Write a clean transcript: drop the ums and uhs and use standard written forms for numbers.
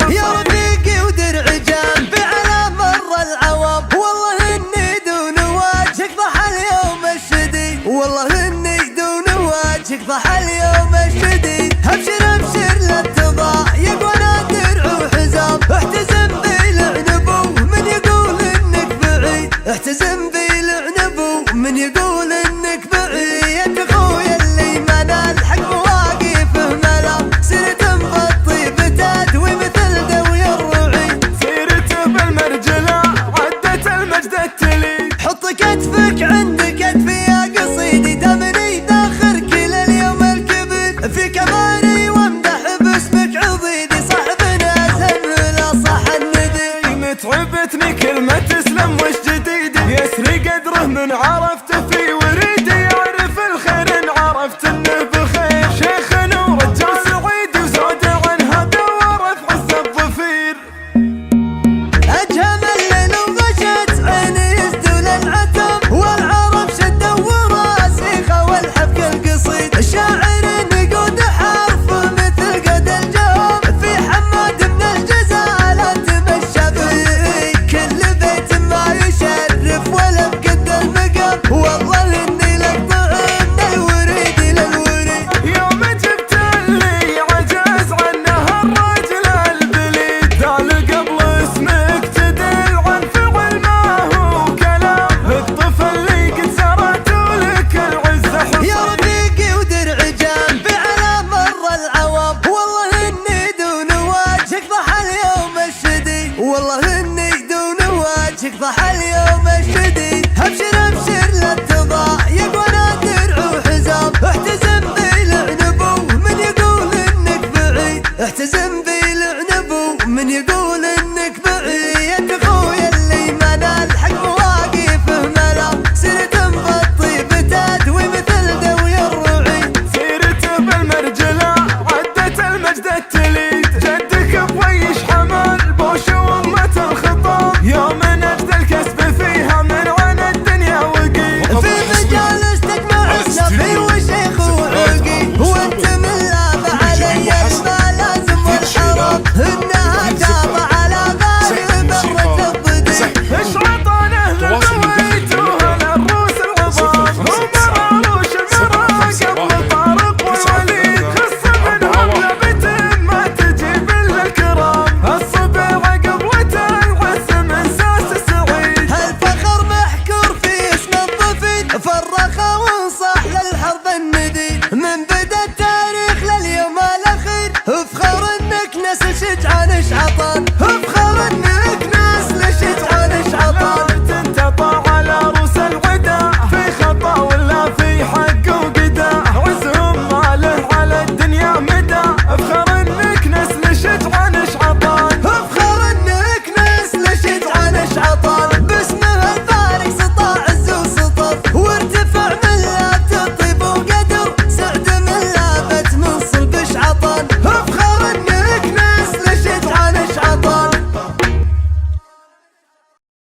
يا رفيقي ودرع جنبي على مر العوام، والله اني دون وجهك ضحى اليوم الشديد، والله اني دون وجهك ضحى اليوم الشديد. ابشر ابشر لا تضايق وانا درع وحزام، احتزم بالعنب من يقول انك بعيد، احتزم بالعنب من يقول انك بعيد. اخويا اللي ما نلحق مواقفه ملام، سيرته بالطيب تدوي مثل دوي الرعيد، سيرته بالمرجله عدت المجد التليد. حط كتفك عند كتفي يا قصيدي، دمني داخر كل اليوم الكبير، في كباري وامدح باسمك عضيدي، صاحبنا زملا صح الندي. متعبتني كلمة تسلم وش جديد، يسري قدره من عرفته في وريدي، يعرف الخير ان عرفت انه بخير، شيخنا ورجال عيد وزود عن هذا ورفع عز الظفير. اجهم الليل وغشت عيني يسدل العتم، والعرب شدوا وراسي خوا الحبك القصيد، الشاعر نقود حرفه مثل قد الجوم، في حماد من الجزالة تمشى فيه، كل بيت ما يشرف ولا بقد المقام، والله اني لقطع من الوريد للوريد. يوم جبت اللي عجز عنه الرجل البليد، ذال قبل اسمك تدل عن فعل ما هو كلام، الطفل اللي قد سرت لك العزة حصان. يا رفيقي ودرع جنبي على مر العوام، والله اني دون وجهك ضحى اليوم الشديد، والله اني دون وجهك ضحى اليوم الشديد. ابشر ابشر لا تضايق وانا درع وحزام، احتزم بالعنب من يقول انك بعيد، احتزم بالعنب من يقول